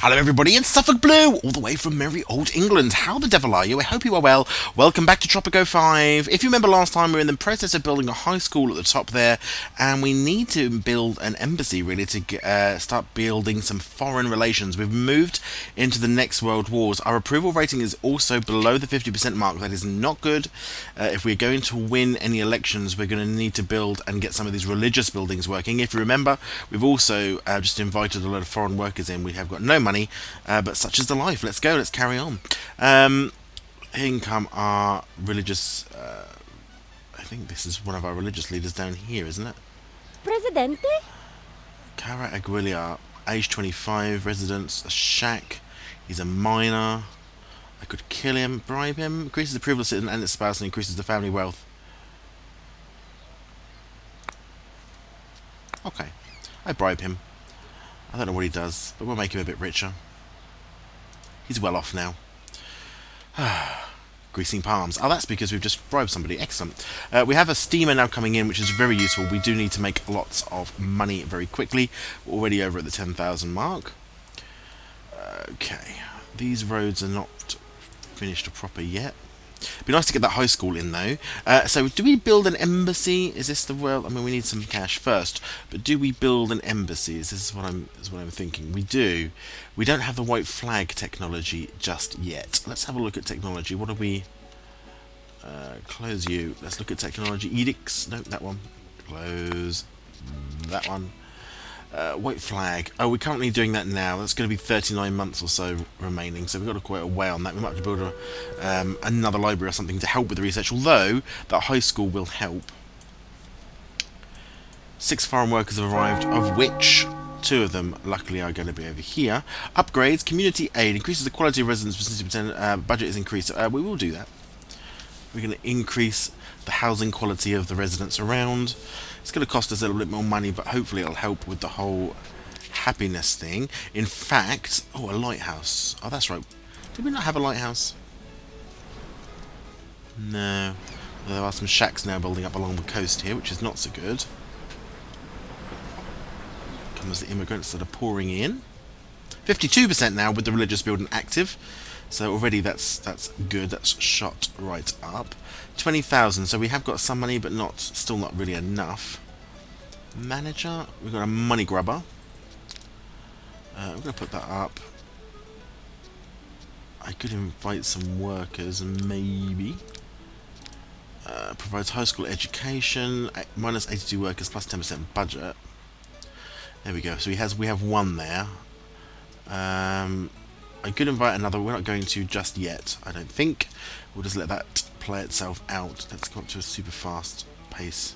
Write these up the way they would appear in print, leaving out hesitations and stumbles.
Hello everybody, it's SuffolkBlue, all the way from merry old England. How the devil are you? I hope you are well. Welcome back to Tropico 5. If you remember last time, we were in the process of building a high school at the top there, and we need to build an embassy really to start building some foreign relations. We've moved into the next world wars. Our approval rating is also below the 50% mark. That is not good. If we're going to win any elections, we're going to need to build and get some of these religious buildings working. If you remember, we've also just invited a lot of foreign workers in. We have got no money. But such is the life. Let's go. Let's carry on. Here come our religious. I think this is one of our religious leaders down here, isn't it? Presidente? Cara Aguilar, age 25, residence, a shack. He's a minor. I could kill him, bribe him. Increases the approval of citizen and its spouse and increases the family wealth. Okay, I bribe him. I don't know what he does, but we'll make him a bit richer. He's well off now. Greasing palms. Oh, that's because we've just bribed somebody. Excellent. We have a steamer now coming in, which is very useful. We do need to make lots of money very quickly. We're already over at the 10,000 mark. Okay. These roads are not finished proper yet. It'd be nice to get that high school in though. So do we build an embassy? Is this the world? I mean, we need some cash first, but do we build an embassy? This is what I'm thinking. We do. We don't have the white flag technology just yet. Let's have a look at technology. What do we? Close you. Let's look at technology. Edicts. No, that one. Close. That one. White flag. Oh, we're currently doing that now. That's going to be 39 months or so remaining, so we've got quite a way on that. We might have to build another library or something to help with the research, although that high school will help. 6 foreign workers have arrived, of which 2 of them, luckily, are going to be over here. Upgrades, community aid, increases the quality of residence for 60%, budget is increased. We will do that. We're going to increase the housing quality of the residents around. It's going to cost us a little bit more money, but hopefully it'll help with the whole happiness thing. In fact, oh, a lighthouse. Oh, that's right. Did we not have a lighthouse? No. There are some shacks now building up along the coast here, which is not so good. Comes the immigrants that are pouring in. 52% now with the religious building active. So already that's good. That's shot right up. 20,000. So we have got some money, but still not really enough. Manager. We've got a money grubber. I'm going to put that up. I could invite some workers, maybe. Provides high school education. Minus 82 workers plus 10% budget. There we go. So we have one there. I could invite another. We're not going to just yet, I don't think. We'll just let that play itself out. Let's go up to a super fast pace.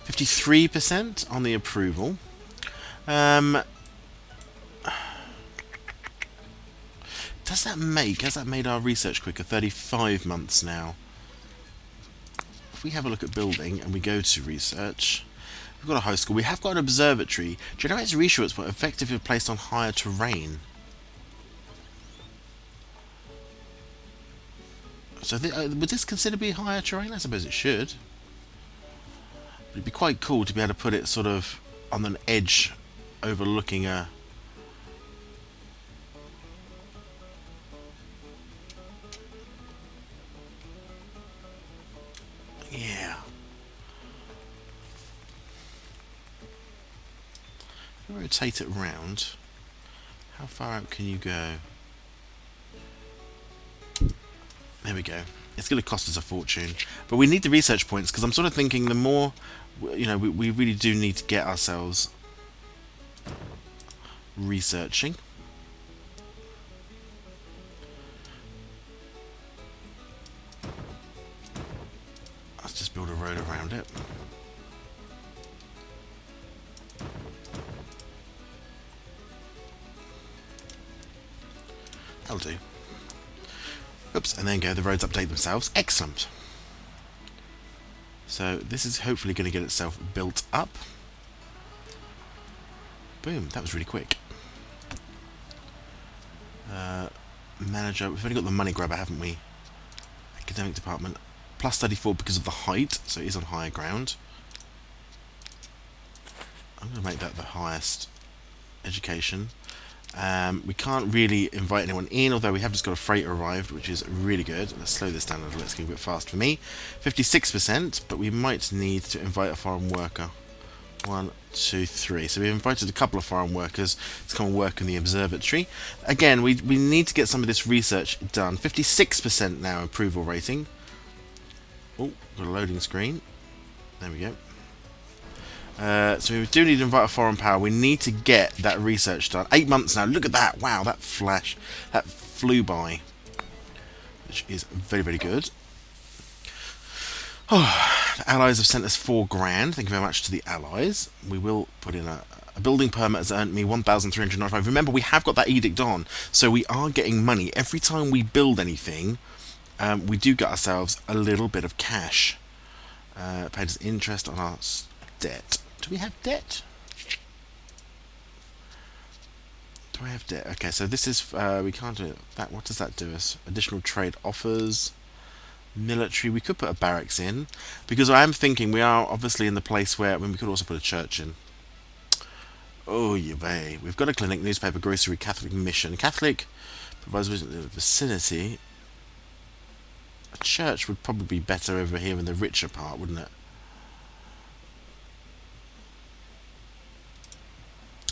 53% on the approval. Has that made our research quicker? 35 months now. If we have a look at building and we go to research, we've got a high school. We have got an observatory. Generates reassurance but effectively placed on higher terrain. So would this consider be higher terrain? I suppose it should. It'd be quite cool to be able to put it sort of on an edge overlooking a... Yeah. Rotate it round. How far out can you go? There we go. It's going to cost us a fortune, but we need the research points because I'm sort of thinking the more, you know, we really do need to get ourselves researching. Let's just build a road around it. That'll do. Oops, and then go, the roads update themselves. Excellent. So this is hopefully going to get itself built up. Boom, that was really quick. Manager, we've only got the money grabber, haven't we? Academic department. Plus 34 because of the height, so it is on higher ground. I'm going to make that the highest education. We can't really invite anyone in, although we have just got a freighter arrived, which is really good. Let's slow this down a little. Let's go a bit fast for me. 56%, but we might need to invite a foreign worker. 1, 2, 3. So we've invited a couple of foreign workers to come and work in the observatory. Again, we need to get some of this research done. 56% now approval rating. Oh, got a loading screen. There we go. So we do need to invite a foreign power. We need to get that research done. 8 months now. Look at that. Wow, that flew by. Which is very, very good. Oh, the Allies have sent us £4,000. Thank you very much to the Allies. We will put in a building permit has earned me 1,395. Remember, we have got that edict on, so we are getting money. Every time we build anything, we do get ourselves a little bit of cash. Paid us interest on our debt. Do we have debt? Do I have debt? Okay, so this is we can't do that. What does that do us? Additional trade offers, military. We could put a barracks in, because I am thinking we are obviously in the place where we could also put a church in. Oh, you may. We've got a clinic, newspaper, grocery, Catholic mission. Catholic provides in the vicinity. A church would probably be better over here in the richer part, wouldn't it?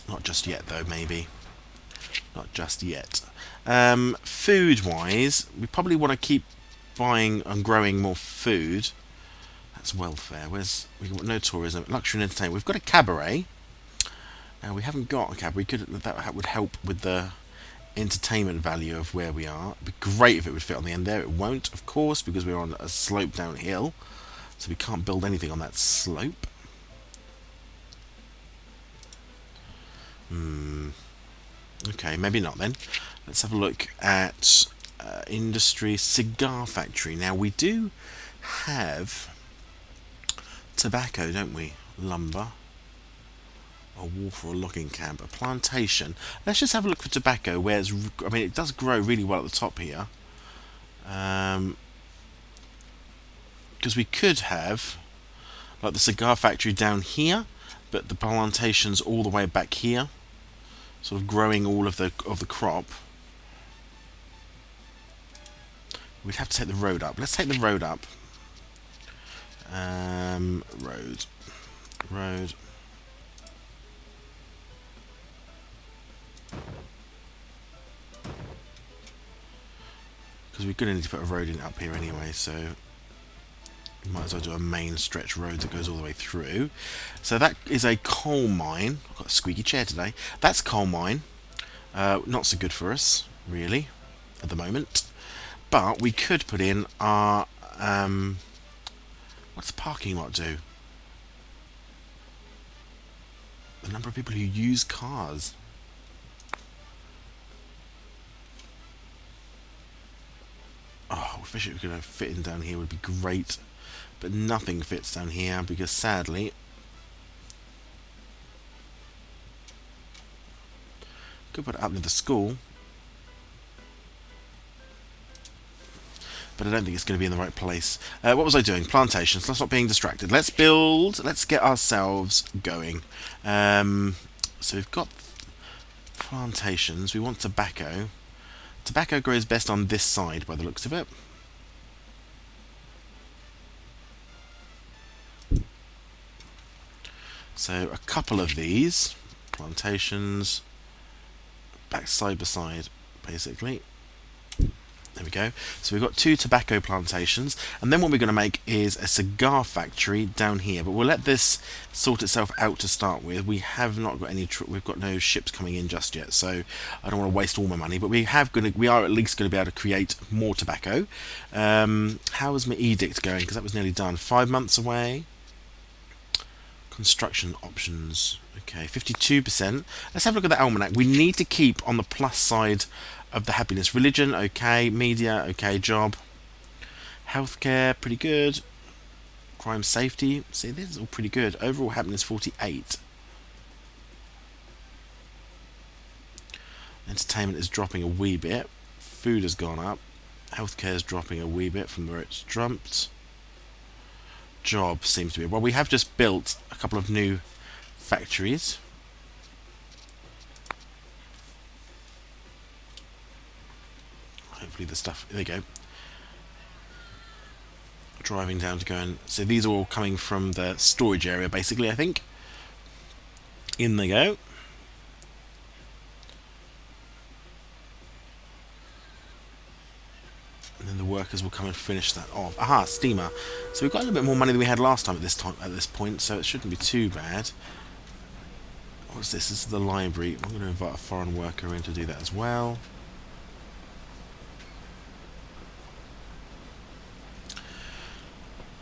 Not just yet, though, maybe. Not just yet. Food-wise, we probably want to keep buying and growing more food. That's welfare. We've got no tourism. Luxury and entertainment. We've got a cabaret. Now, we haven't got a cabaret. That would help with the entertainment value of where we are. It'd be great if it would fit on the end there. It won't, of course, because we're on a slope downhill. So we can't build anything on that slope. Okay, maybe not then. Let's have a look at industry, cigar factory. Now we do have tobacco, don't we? Lumber, a wharf or a logging camp, a plantation. Let's just have a look for tobacco. I mean, it does grow really well at the top here. Because we could have like the cigar factory down here, but the plantation's all the way back here, sort of growing all of the crop. We'd have to take the road up. Let's take the road up. Road. Because we're going to need to put a road in up here anyway, so we might as well do a main stretch road that goes all the way through. So that is a coal mine. I've got a squeaky chair today. That's coal mine. Not so good for us, really, at the moment. But we could put in our... what's the parking lot do? The number of people who use cars. Oh, I wish it could have fit in down here. Would be great. But nothing fits down here because sadly could put it up near the school, but I don't think it's going to be in the right place. What was I doing? Plantations. Let's not being distracted. Let's build. Let's get ourselves going. So we've got plantations. We want tobacco. Tobacco grows best on this side by the looks of it. So a couple of these plantations back side by side, basically. There we go. So we've got 2 tobacco plantations, and then what we're going to make is a cigar factory down here. But we'll let this sort itself out to start with. We have not got any. We've got no ships coming in just yet, so I don't want to waste all my money. But we are at least going to be able to create more tobacco. How is my edict going? Because that was nearly done. 5 months away. Construction options. Okay, 52%. Let's have a look at the almanac. We need to keep on the plus side of the happiness. Religion, okay. Media, okay. Job. Healthcare, pretty good. Crime, safety. See, this is all pretty good. Overall happiness, 48. Entertainment is dropping a wee bit. Food has gone up. Healthcare is dropping a wee bit from where it's jumped. Job seems to be... Well, we have just built a couple of new factories. hopefully the stuff... There you go. Driving down to go and... So these are all coming from the storage area, basically, I think. In they go. And then the workers will come and finish that off. Aha, steamer. So we've got a little bit more money than we had last time at this point, so it shouldn't be too bad. What's this? This is the library. I'm going to invite a foreign worker in to do that as well.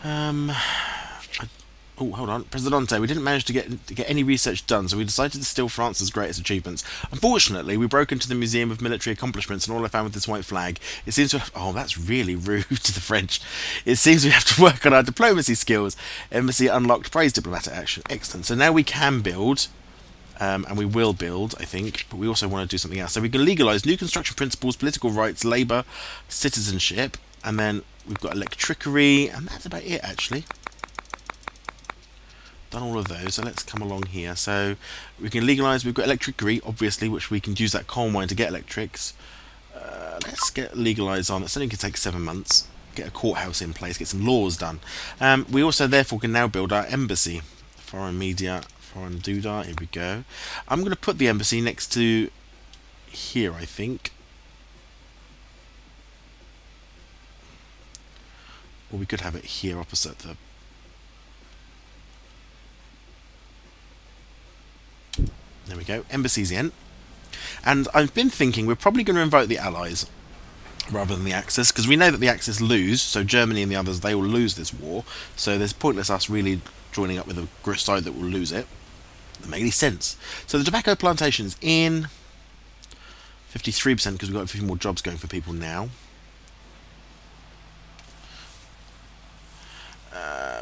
Oh, hold on. Presidente, we didn't manage to get any research done, so we decided to steal France's greatest achievements. Unfortunately, we broke into the Museum of Military Accomplishments, and all I found was this white flag. It seems to have... Oh, that's really rude to the French. It seems we have to work on our diplomacy skills. Embassy unlocked. Praise diplomatic action. Excellent. So now we can build, and we will build, I think, but we also want to do something else. So we can legalise new construction principles, political rights, labour, citizenship, and then we've got electricery, and that's about it, actually. Done all of those, so let's come along here. So we can legalise, we've got electricery, obviously, which we can use that coal mine to get electrics. Let's get legalised on. It's only going to take 7 months. Get a courthouse in place, get some laws done. We also, therefore, can now build our embassy. Foreign media, foreign doodah, here we go. I'm going to put the embassy next to here, I think. Or we could have it here opposite the... There we go, embassy's in. And I've been thinking we're probably going to invite the Allies rather than the Axis, because we know that the Axis lose, so Germany and the others, they will lose this war. So there's pointless us really joining up with a side that will lose it. Doesn't make any sense. So the tobacco plantation's in. 53% because we've got a few more jobs going for people now.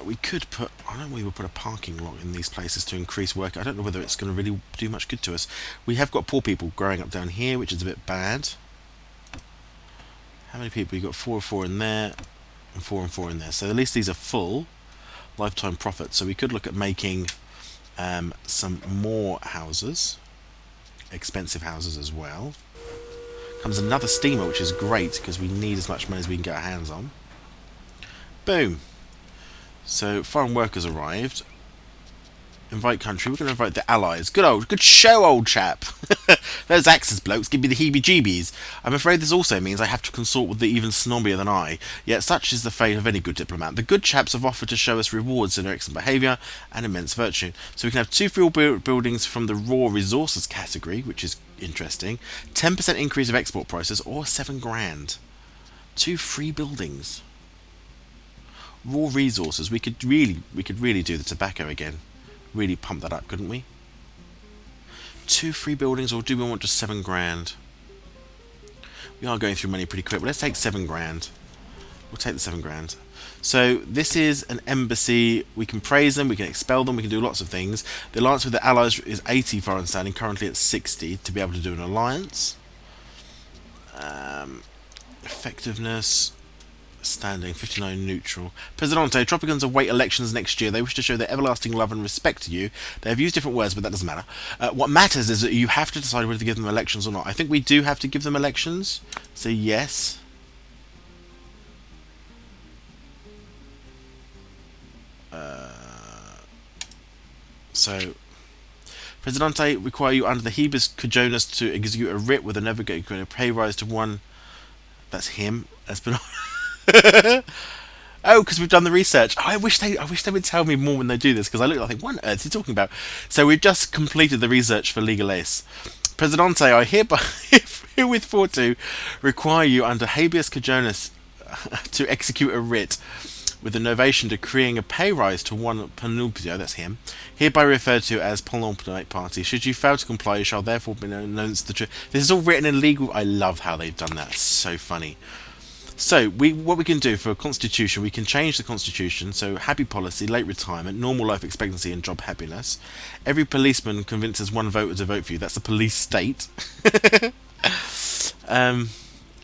We could put... I don't know, we will put a parking lot in these places to increase work. I don't know whether it's going to really do much good to us. We have got poor people growing up down here, which is a bit bad. How many people? You've got 4 and 4 in there, and 4 and 4 in there. So at least these are full lifetime profits. So we could look at making some more houses, expensive houses as well. Comes another steamer, which is great because we need as much money as we can get our hands on. Boom. So foreign workers arrived. Invite country. We're going to invite the Allies. Good show, old chap. Those Axis blokes give me the heebie-jeebies. I'm afraid this also means I have to consort with the even snobbier than I. Yet such is the fate of any good diplomat. The good chaps have offered to show us rewards in their excellent behaviour and immense virtue. So we can have 2 free buildings from the raw resources category, which is interesting. 10% increase of export prices, or 7 grand. 2 free buildings. Raw resources. We could really do the tobacco again. Really pump that up, couldn't we? 2 free buildings, or do we want just 7 grand? We are going through money pretty quick, but let's take 7 grand. We'll take the 7 grand. So this is an embassy. We can praise them, we can expel them, we can do lots of things. The alliance with the Allies is 80 foreign standing, currently at 60 to be able to do an alliance. Effectiveness... Standing, 59 neutral. Presidente, Tropicans await elections next year. They wish to show their everlasting love and respect to you. They have used different words, but that doesn't matter. What matters is that you have to decide whether to give them elections or not. I think we do have to give them elections. So yes. So Presidente, require you under the Hebus Cojones to execute a writ with a never going to pay rise to 1. That's him. That's been... Oh, because we've done the research. Oh, I wish they would tell me more when they do this, because I look like, what on earth is he talking about? So we've just completed the research for Legal Ace. Presidente, I hereby herewith for to require you under habeas corpus to execute a writ with a novation decreeing a pay rise to 1 Panulpio, that's him, hereby referred to as Panulpionate Party. Should you fail to comply, you shall therefore be announced the truth. This is all written in legal... I love how they've done that. It's so funny. So, what we can do for a constitution, we can change the constitution. So, happy policy, late retirement, normal life expectancy and job happiness. Every policeman convinces 1 voter to vote for you. That's the police state.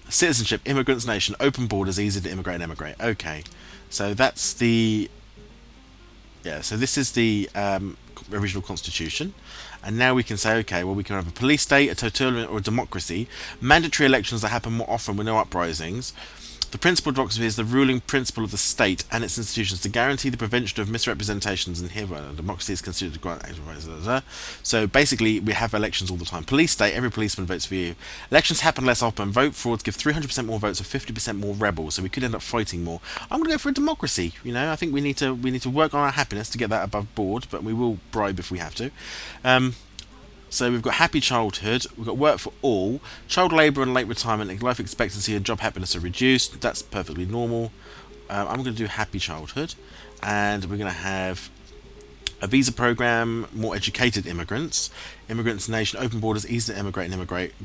Citizenship, immigrants nation, open borders, easy to immigrate and emigrate. Okay, so that's the Yeah, so this is the original constitution, and now we can say, okay, well, we can have a police state, a totalitarian, or a democracy. Mandatory elections that happen more often with no uprisings. The principal of democracy is the ruling principle of the state and its institutions to guarantee the prevention of misrepresentations, and here democracy is considered to grant. So basically, we have elections all the time. Police state, every policeman votes for you. Elections happen less often. Vote frauds give 300% more votes or 50% more rebels. So we could end up fighting more. I'm going to go for a democracy. You know, I think we need to work on our happiness to get that above board, but we will bribe if we have to. So we've got happy childhood, we've got work for all, child labour and late retirement, and life expectancy and job happiness are reduced. That's perfectly normal. I'm going to do happy childhood, and we're going to have a visa program, more educated immigrants, immigrants nation, open borders, easy to immigrate,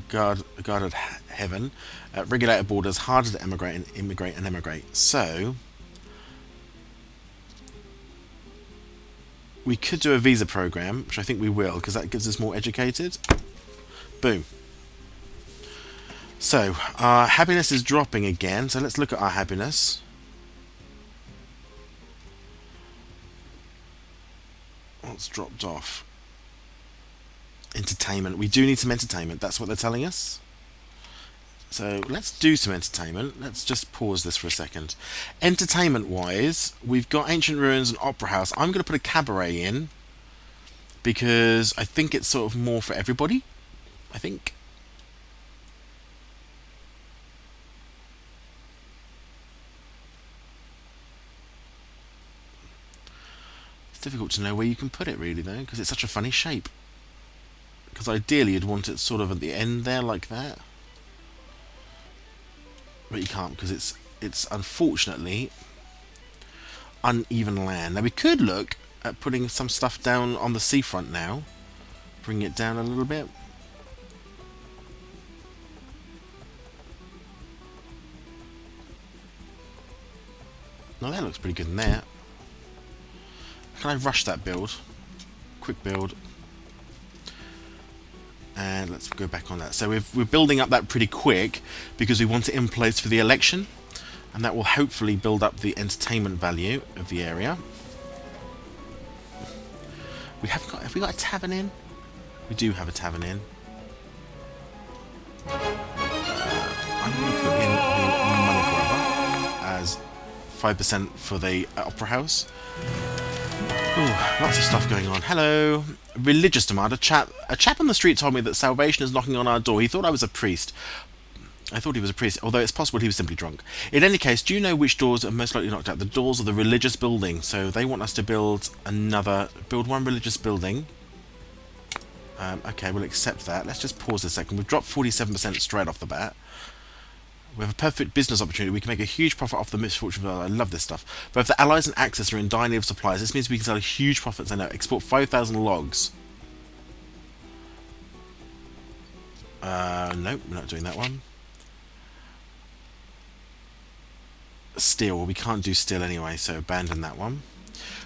guarded heaven, regulated borders, harder to immigrate. So we could do a visa program, which I think we will, because that gives us more educated. Boom. So, our happiness is dropping again, so let's look at our happiness. What's dropped off? Entertainment. We do need some entertainment, that's what they're telling us. So let's do some entertainment. Let's just pause this for a second. Entertainment-wise, we've got Ancient Ruins and Opera House. I'm going to put a cabaret in because I think it's sort of more for everybody. I think. It's difficult to know where you can put it really though, because it's such a funny shape. Because ideally you'd want it sort of at the end there like that. But you can't because it's unfortunately uneven land. Now we could look at putting some stuff down on the seafront now. Bring it down a little bit. Now that looks pretty good in there. Can I rush that build? Quick build. And let's go back on that. So we're building up that pretty quick because we want it in place for the election, and that will hopefully build up the entertainment value of the area. Have we got a tavern in? We do have a tavern in. I'm going to put in the money grabber as 5% for the opera house. Ooh, lots of stuff going on. Hello. Religious demand. A chap on the street told me that salvation is knocking on our door. He thought I was a priest. I thought he was a priest, although it's possible he was simply drunk. In any case, do you know which doors are most likely knocked out? The doors of the religious building. So they want us to build one religious building. Okay, we'll accept that. Let's just pause a second. We've dropped 47% straight off the bat. We have a perfect business opportunity. We can make a huge profit off the misfortune. I love this stuff. Both the Allies and Axis are in dire need of supplies. This means we can sell a huge profits and export 5,000 logs. Nope, we're not doing that one. Steel. Well, we can't do steel anyway, so abandon that one.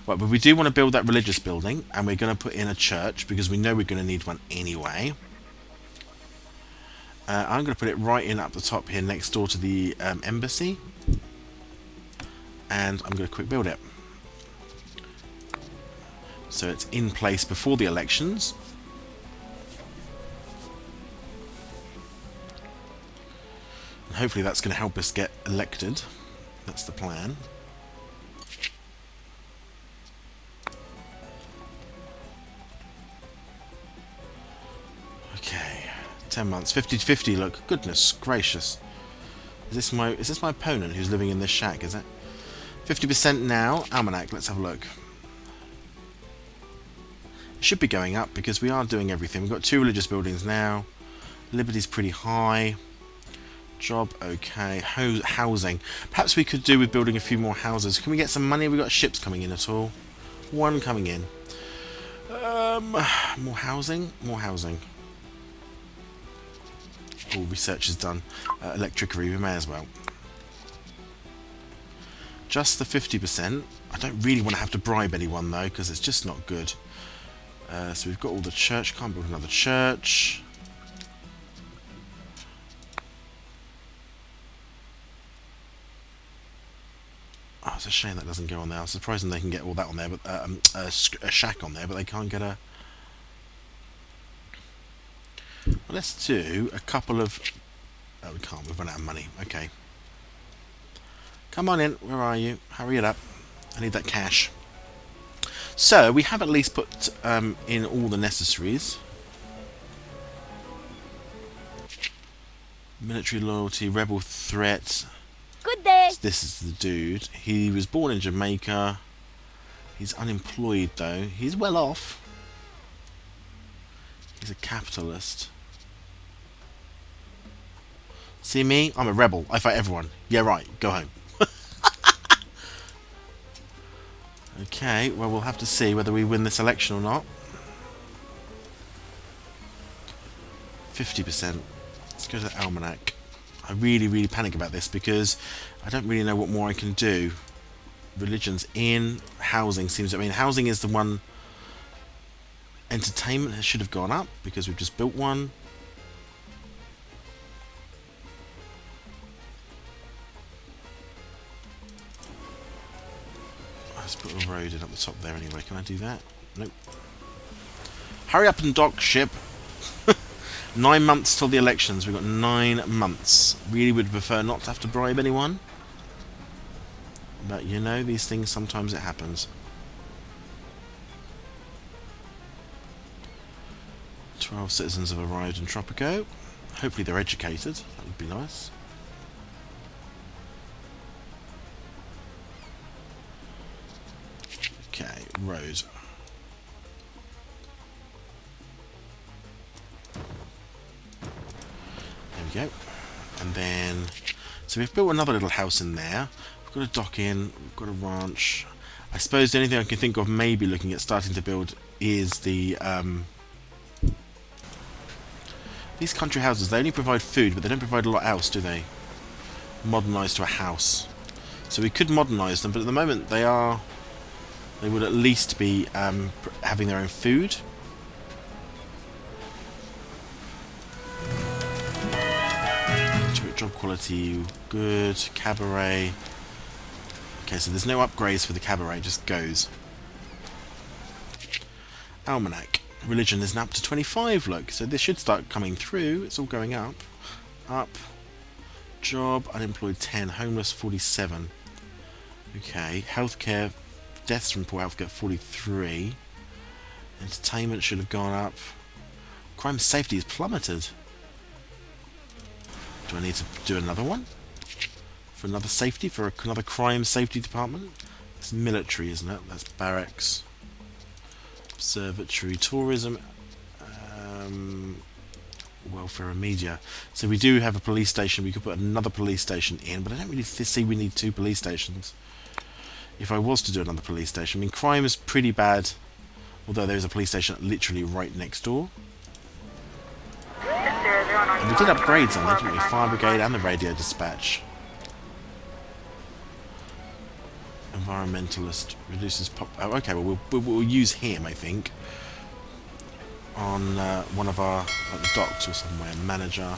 Right, but we do want to build that religious building, and we're going to put in a church because we know we're going to need one anyway. I'm going to put it right in up the top here next door to the embassy, and I'm going to quick build it so it's in place before the elections. And hopefully that's going to help us get elected. That's the plan. Okay. 10 months, 50-50, look, goodness gracious. Is this my opponent who's living in this shack, is it? 50% now, Almanac, let's have a look. It should be going up because we are doing everything. We've got 2 religious buildings now. Liberty's pretty high. Job, okay. Housing. Perhaps we could do with building a few more houses. Can we get some money? We've got ships coming in at all. 1 coming in. More housing? More housing. All research is done. Electricity, we may as well. Just the 50%. I don't really want to have to bribe anyone though, because it's just not good. So we've got all the church. Can't build another church. it's a shame that doesn't go on there. I'm surprised they can get all that on there, but a shack on there, but they can't get a... Well, let's do a couple of... Oh, we can't. We've run out of money. Okay. Come on in. Where are you? Hurry it up. I need that cash. So, we have at least put in all the necessaries. Military loyalty, rebel threat. Good day. This is the dude. He was born in Jamaica. He's unemployed though. He's well off. He's a capitalist. See me? I'm a rebel. I fight everyone. Yeah, right. Go home. Okay, well, we'll have to see whether we win this election or not. 50%. Let's go to the almanac. I really panic about this because I don't really know what more I can do. Religions in. Housing seems... I mean, housing is the one... Entertainment should have gone up because we've just built one. Let's put a road in at the top there anyway. Can I do that? Nope. Hurry up and dock ship. 9 months till the elections. We've got 9 months. Really would prefer not to have to bribe anyone. But you know, these things, sometimes it happens. 12 citizens have arrived in Tropico. Hopefully they're educated. That would be nice. Okay, road. There we go. And then, so we've built another little house in there. We've got a dock in, we've got a ranch. I suppose the only thing I can think of maybe looking at starting to build is the, these country houses. They only provide food, but they don't provide a lot else, do they? Modernise to a house. So we could modernise them, but at the moment they are... They would at least be having their own food. Job quality, good. Cabaret. Okay, so there's no upgrades for the cabaret, it just goes. Almanac. Religion is now up to 25, look. So this should start coming through. It's all going up. Up. Job, unemployed 10, homeless 47. Okay, healthcare, deaths from poor healthcare 43. Entertainment should have gone up. Crime safety is plummeted. Do I need to do another one? For another safety? For another crime safety department? It's military, isn't it? That's barracks. Observatory, tourism, welfare and media. So we do have a police station. We could put another police station in, but I don't really see we need 2 police stations. If I was to do another police station, I mean, crime is pretty bad, although there's a police station literally right next door. And we did upgrade something, didn't we? Fire brigade and the radio dispatch. Environmentalist reduces pop... Oh, okay, well, we'll use him, I think, on one of our like the docks or somewhere. Manager,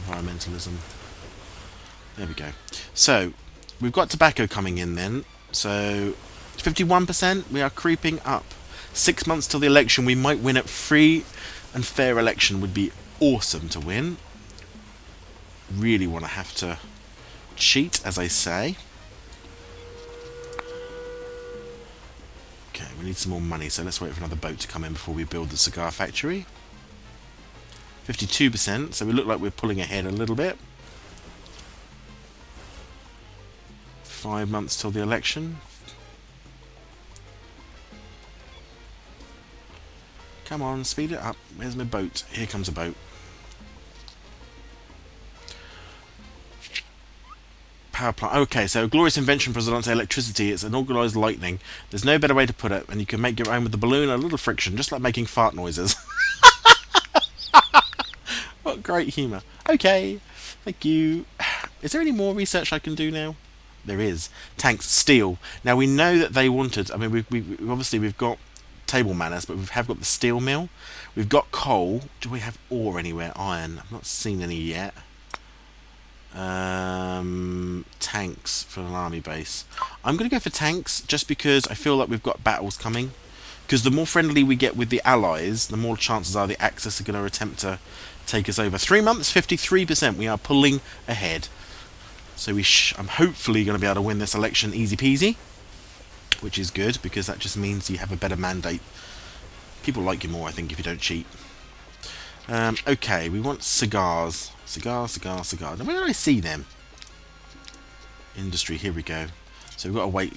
environmentalism. There we go. So, we've got tobacco coming in then. So, 51%, we are creeping up. 6 months till the election, we might win it. Free and fair election would be awesome to win. Really want to have to cheat, as I say. Okay, we need some more money, so let's wait for another boat to come in before we build the cigar factory. 52%, so we look like we're pulling ahead a little bit. 5 months till the election. Come on, speed it up. Where's my boat? Here comes a boat. Power plant. Okay, so glorious invention, Presidente, electricity. It's an organised lightning. There's no better way to put it, and you can make your own with the balloon. A little friction, just like making fart noises. What great humour. Okay, thank you. Is there any more research I can do now? There is. Tanks, steel. Now we know that they wanted. I mean, we've got table manners, but we have got the steel mill. We've got coal. Do we have ore anywhere? Iron. I've not seen any yet. Tanks for an army base. I'm going to go for tanks just because I feel like we've got battles coming. Because the more friendly we get with the allies, the more chances are the Axis are going to attempt to take us over. 3 months, 53%. We are pulling ahead. So I'm hopefully going to be able to win this election easy peasy, which is good because that just means you have a better mandate. People like you more, I think, if you don't cheat. Okay, we want cigars. Cigar. Now, where did I see them? Industry, here we go. So we've got to wait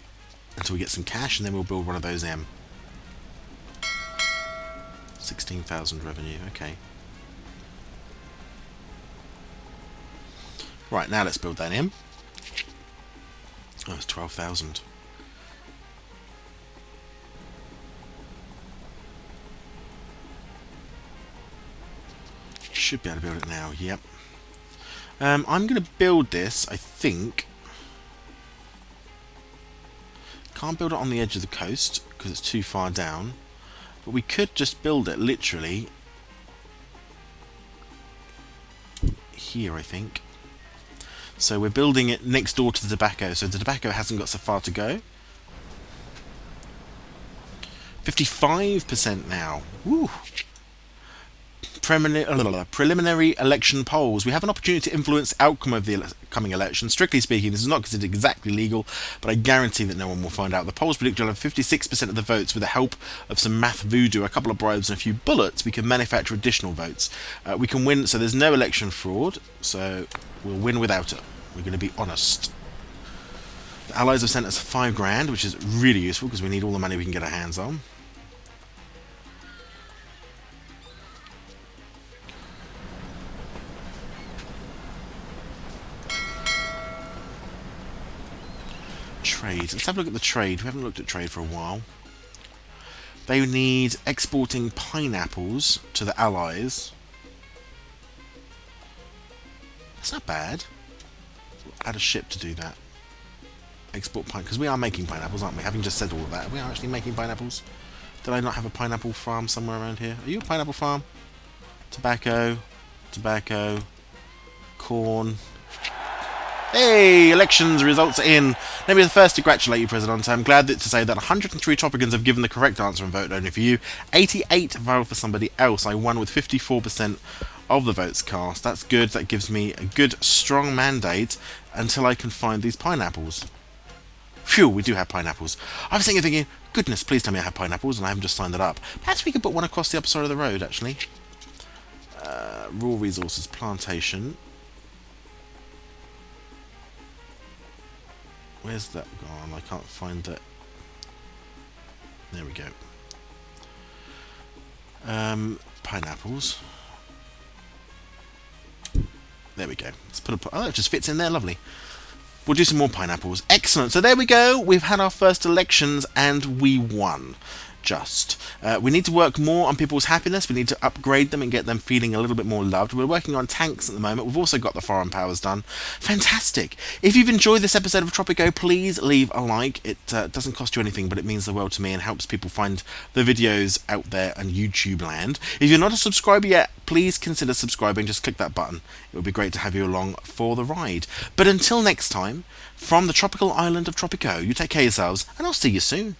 until we get some cash and then we'll build one of those M. 16,000 revenue, okay. Right, now let's build that M. Oh, it's 12,000. Should be able to build it now, yep. I'm going to build this, I think. Can't build it on the edge of the coast because it's too far down. But we could just build it literally here, I think. So we're building it next door to the tobacco, so the tobacco hasn't got so far to go. 55% now. Woo! Preliminary election polls. We have an opportunity to influence the outcome of the coming election. Strictly speaking, this is not considered exactly legal, but I guarantee that no one will find out. The polls predict you'll have 56% of the votes. With the help of some math voodoo, a couple of bribes and a few bullets, we can manufacture additional votes. We can win, so there's no election fraud, so we'll win without it. We're going to be honest. The Allies have sent us 5 grand, which is really useful because we need all the money we can get our hands on. Trade. Let's have a look at the trade. We haven't looked at trade for a while. They need exporting pineapples to the Allies. That's not bad. We'll add a ship to do that. Export pineapples, because we are making pineapples, aren't we? Having just said all of that, we are actually making pineapples. Did I not have a pineapple farm somewhere around here? Are you a pineapple farm? Tobacco, corn. Hey, elections results are in. Let me be the first to congratulate you, President. I'm glad to say that 103 Tropicans have given the correct answer and voted only for you. 88 voted for somebody else. I won with 54% of the votes cast. That's good. That gives me a good, strong mandate until I can find these pineapples. Phew, we do have pineapples. I was thinking, goodness, please tell me I have pineapples and I haven't just signed it up. Perhaps we could put one across the other side of the road, actually. Raw resources, plantation. Where's that gone? I can't find it. There we go. Pineapples. There we go. Let's put a... Oh, it just fits in there. Lovely. We'll do some more pineapples. Excellent. So there we go. We've had our first elections and we won. We need to work more on people's happiness. We need to upgrade them and get them feeling a little bit more loved. We're working on tanks at the moment. We've also got the foreign powers done. Fantastic. If you've enjoyed this episode of Tropico, please leave a like. It doesn't cost you anything, but it means the world to me and helps people find the videos out there on YouTube land. If you're not a subscriber yet, please consider subscribing. Just click that button. It would be great to have you along for the ride. But until next time, from the tropical island of Tropico, you take care of yourselves, and I'll see you soon.